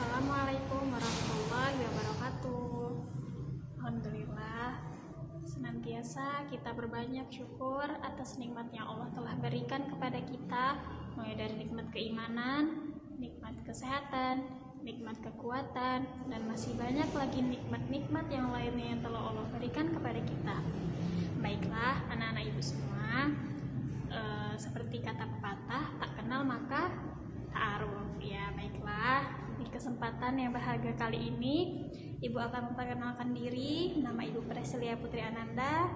Assalamualaikum warahmatullahi wabarakatuh. Alhamdulillah, senantiasa kita berbanyak syukur atas nikmat yang Allah telah berikan kepada kita, mulai dari nikmat keimanan, nikmat kesehatan, nikmat kekuatan, dan masih banyak lagi nikmat-nikmat yang lainnya yang telah Allah berikan kepada kita. Baiklah, anak-anak ibu semua, seperti kata pepatah, tak kenal maka ta'aruf. Ya, baiklah. Di kesempatan yang berharga kali ini, Ibu akan memperkenalkan diri. Nama Ibu Preslia Putri Ananda,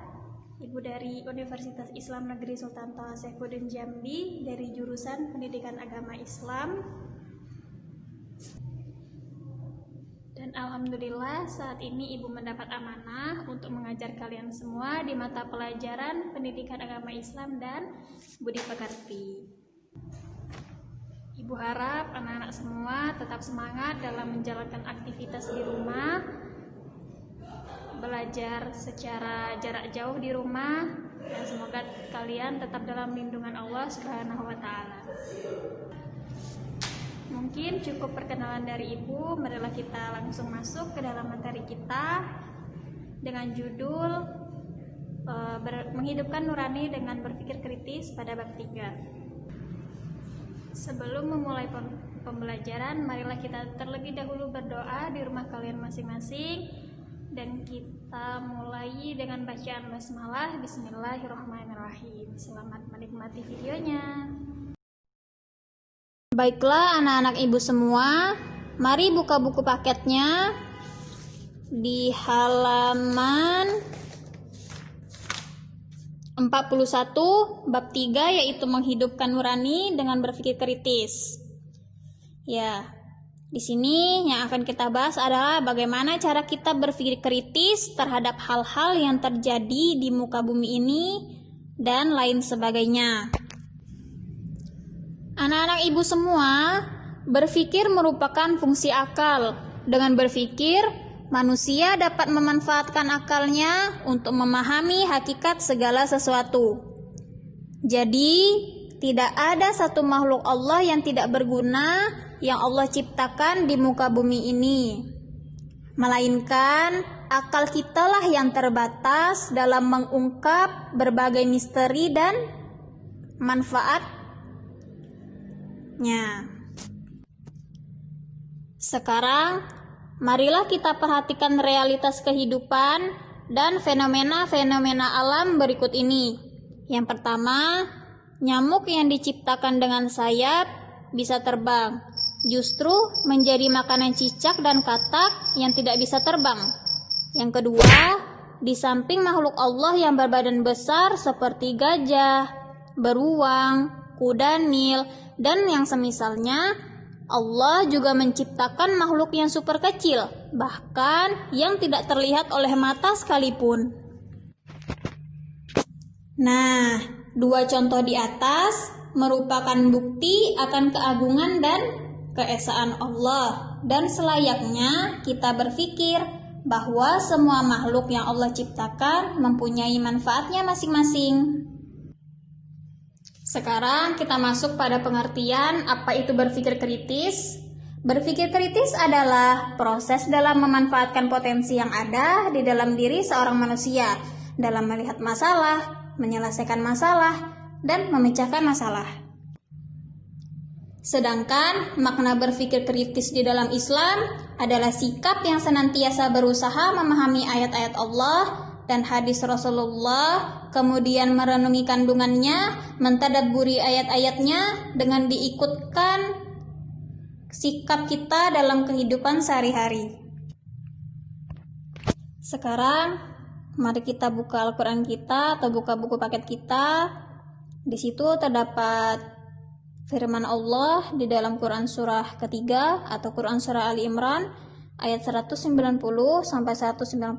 Ibu dari Universitas Islam Negeri Sultan Toha Saifuddin Jambi, dari jurusan Pendidikan Agama Islam. Dan alhamdulillah saat ini Ibu mendapat amanah untuk mengajar kalian semua di mata pelajaran Pendidikan Agama Islam dan Budi Pekerti. Ibu harap anak-anak semua tetap semangat dalam menjalankan aktivitas di rumah, belajar secara jarak jauh di rumah, dan semoga kalian tetap dalam lindungan Allah Subhanahu wa Ta'ala. Mungkin cukup perkenalan dari Ibu, marilah kita langsung masuk ke dalam materi kita dengan judul menghidupkan nurani dengan berpikir kritis pada bab 3. Sebelum memulai pembelajaran, marilah kita terlebih dahulu berdoa di rumah kalian masing-masing, dan kita mulai dengan bacaan basmalah. Bismillahirrahmanirrahim. Selamat menikmati videonya. Baiklah anak-anak ibu semua, mari buka buku paketnya di halaman 41 bab 3, yaitu menghidupkan nurani dengan berpikir kritis. Ya, di sini yang akan kita bahas adalah bagaimana cara kita berpikir kritis terhadap hal-hal yang terjadi di muka bumi ini dan lain sebagainya. Anak-anak ibu semua, berpikir merupakan fungsi akal. Dengan berpikir, manusia dapat memanfaatkan akalnya untuk memahami hakikat segala sesuatu. Jadi, tidak ada satu makhluk Allah yang tidak berguna yang Allah ciptakan di muka bumi ini, melainkan akal kitalah yang terbatas dalam mengungkap berbagai misteri dan manfaatnya. Sekarang, marilah kita perhatikan realitas kehidupan dan fenomena-fenomena alam berikut ini. Yang pertama, nyamuk yang diciptakan dengan sayap bisa terbang, justru menjadi makanan cicak dan katak yang tidak bisa terbang. Yang kedua, di samping makhluk Allah yang berbadan besar seperti gajah, beruang, kuda Nil, dan yang semisalnya, Allah juga menciptakan makhluk yang super kecil, bahkan yang tidak terlihat oleh mata sekalipun. Nah, dua contoh di atas merupakan bukti akan keagungan dan keesaan Allah, dan selayaknya kita berpikir bahwa semua makhluk yang Allah ciptakan mempunyai manfaatnya masing-masing. Sekarang kita masuk pada pengertian apa itu berpikir kritis. Berpikir kritis adalah proses dalam memanfaatkan potensi yang ada di dalam diri seorang manusia dalam melihat masalah, menyelesaikan masalah, dan memecahkan masalah. Sedangkan makna berpikir kritis di dalam Islam adalah sikap yang senantiasa berusaha memahami ayat-ayat Allah dan hadis Rasulullah, kemudian merenungi kandungannya, mentadabburi ayat-ayatnya dengan diikutkan sikap kita dalam kehidupan sehari-hari. Sekarang, mari kita buka Al-Quran kita atau buka buku paket kita. Di situ terdapat firman Allah di dalam Quran surah ketiga atau Quran surah Ali Imran ayat 190 sampai 191.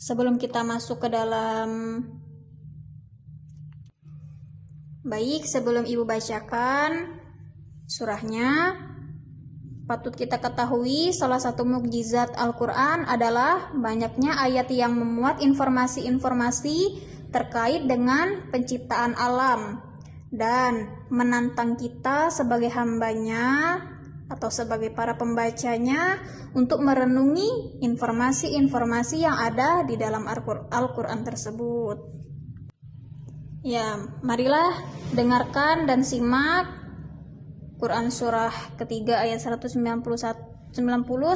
Sebelum kita masuk ke dalam sebelum Ibu bacakan surahnya, patut kita ketahui salah satu mukjizat Al-Quran adalah banyaknya ayat yang memuat informasi-informasi terkait dengan penciptaan alam. dan menantang kita sebagai hambanya atau sebagai para pembacanya untuk merenungi informasi-informasi yang ada di dalam Al-Quran tersebut. Ya, marilah dengarkan dan simak Quran surah ketiga ayat 190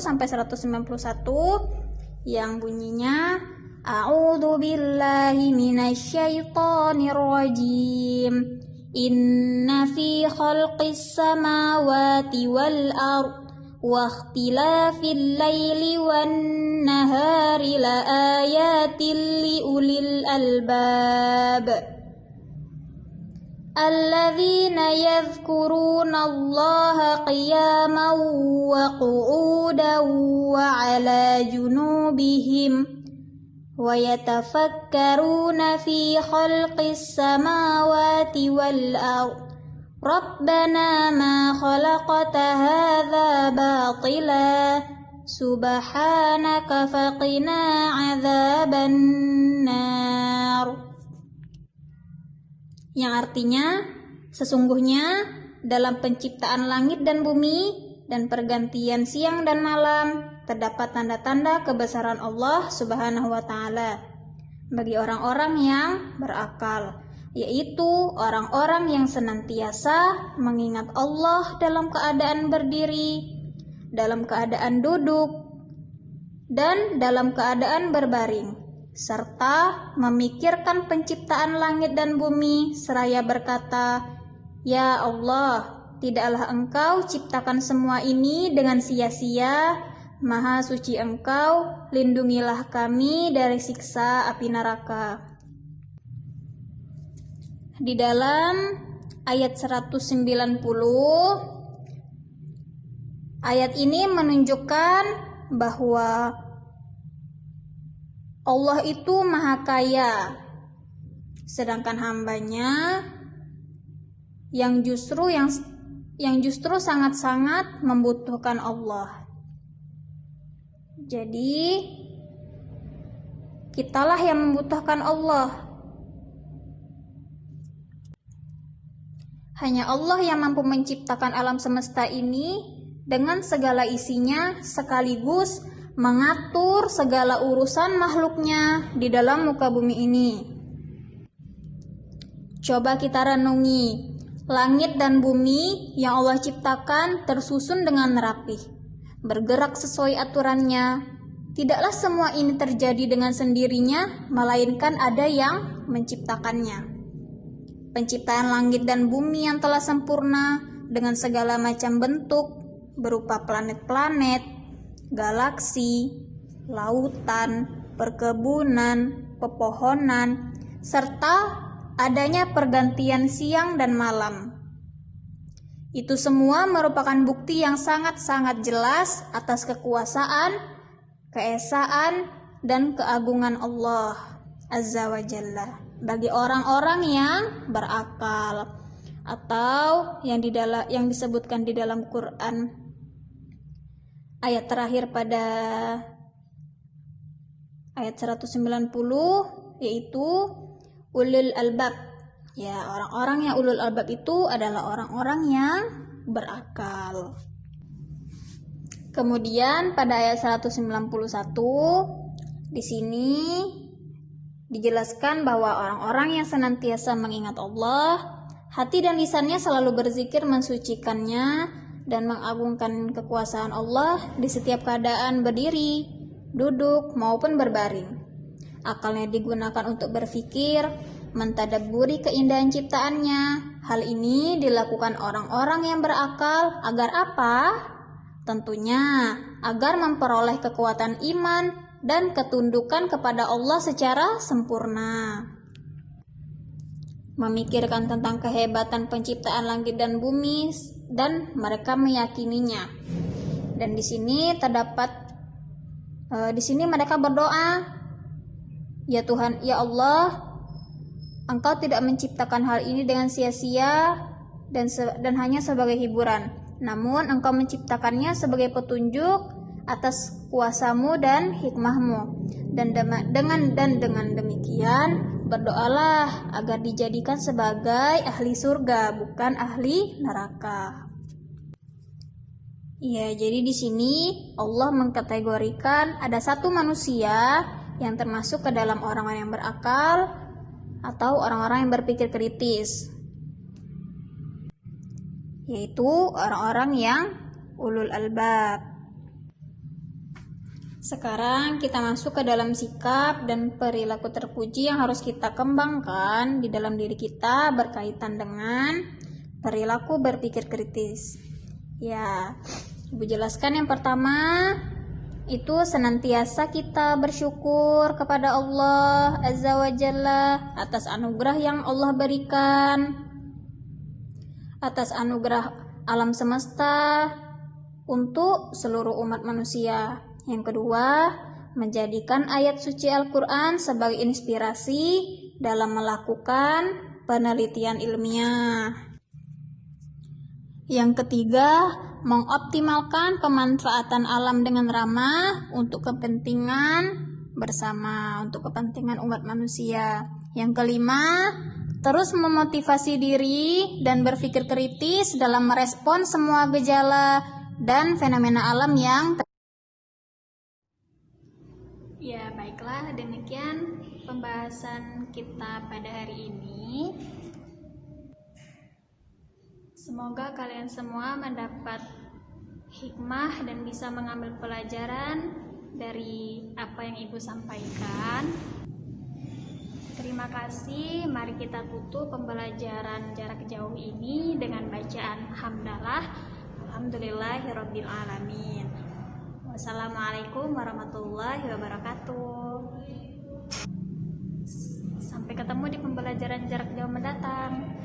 sampai 191 yang bunyinya A'udzu billahi minasyaitonir rajim. Inna fi khalqis samawati wal ard wa ikhtilafil laili wan nahari la ayatin li ulil albab alladzina yadhkuruna Allaha qiyaman wa qu'udan wa 'ala junubihim wa yatafakkaruna fi khalqis samawati wal ard Rabbana ma khalaqta hadza batila subhanaka faqina 'adzaban nar. Yang artinya, sesungguhnya dalam penciptaan langit dan bumi dan pergantian siang dan malam terdapat tanda-tanda kebesaran Allah Subhanahu wa Ta'ala bagi orang-orang yang berakal, yaitu orang-orang yang senantiasa mengingat Allah dalam keadaan berdiri, dalam keadaan duduk, dan dalam keadaan berbaring, serta memikirkan penciptaan langit dan bumi seraya berkata, "Ya Allah, tidaklah Engkau ciptakan semua ini dengan sia-sia. Maha suci Engkau, lindungilah kami dari siksa api neraka." Di dalam ayat 190, ayat ini menunjukkan bahwa Allah itu maha kaya, sedangkan hambanya yang justru sangat-sangat membutuhkan Allah. Jadi kitalah yang membutuhkan Allah. Hanya Allah yang mampu menciptakan alam semesta ini dengan segala isinya, sekaligus mengatur segala urusan makhluknya di dalam muka bumi ini. Coba kita renungi, langit dan bumi yang Allah ciptakan tersusun dengan rapih, bergerak sesuai aturannya. Tidaklah semua ini terjadi dengan sendirinya, melainkan ada yang menciptakannya. Penciptaan langit dan bumi yang telah sempurna dengan segala macam bentuk berupa planet-planet, galaksi, lautan, perkebunan, pepohonan, serta adanya pergantian siang dan malam. Itu semua merupakan bukti yang sangat-sangat jelas atas kekuasaan, keesaan, dan keagungan Allah Azza wa Jalla bagi orang-orang yang berakal, atau yang disebutkan di dalam Quran ayat terakhir pada ayat 190, yaitu ulul albab. Ya, orang-orang yang ulul albab itu adalah orang-orang yang berakal. Kemudian pada ayat 191 di sini dijelaskan bahwa orang-orang yang senantiasa mengingat Allah, hati dan lisannya selalu berzikir mensucikannya dan mengagungkan kekuasaan Allah di setiap keadaan berdiri, duduk, maupun berbaring. Akalnya digunakan untuk berpikir, mentadabburi keindahan ciptaannya. Hal ini dilakukan orang-orang yang berakal agar apa? Tentunya agar memperoleh kekuatan iman dan ketundukan kepada Allah secara sempurna. Memikirkan tentang kehebatan penciptaan langit dan bumi dan mereka meyakininya. Dan di sini mereka berdoa, "Ya Tuhan, ya Allah, Engkau tidak menciptakan hal ini dengan sia-sia dan hanya sebagai hiburan. Namun Engkau menciptakannya sebagai petunjuk atas kuasamu dan hikmahmu. Dan dengan demikian berdoalah agar dijadikan sebagai ahli surga, bukan ahli neraka. Ya, jadi di sini Allah mengkategorikan ada satu manusia yang termasuk ke dalam orang-orang yang berakal atau orang-orang yang berpikir kritis, yaitu orang-orang yang ulul albab. Sekarang kita masuk ke dalam sikap dan perilaku terpuji yang harus kita kembangkan di dalam diri kita berkaitan dengan perilaku berpikir kritis. Ya, Ibu jelaskan yang pertama itu senantiasa kita bersyukur kepada Allah Azza wa Jalla atas anugerah yang Allah berikan, atas anugerah alam semesta untuk seluruh umat manusia. Yang kedua, menjadikan ayat suci Al-Quran sebagai inspirasi dalam melakukan penelitian ilmiah. Yang ketiga, mengoptimalkan pemanfaatan alam dengan ramah untuk kepentingan bersama, untuk kepentingan umat manusia. Yang kelima, terus memotivasi diri dan berpikir kritis dalam merespon semua gejala dan fenomena alam yang Ya, baiklah, demikian pembahasan kita pada hari ini. Semoga kalian semua mendapat hikmah dan bisa mengambil pelajaran dari apa yang Ibu sampaikan. Terima kasih. Mari kita tutup pembelajaran jarak jauh ini dengan bacaan hamdalah. Alhamdulillahirabbil alamin. Wassalamualaikum warahmatullahi wabarakatuh. Sampai ketemu di pembelajaran jarak jauh mendatang.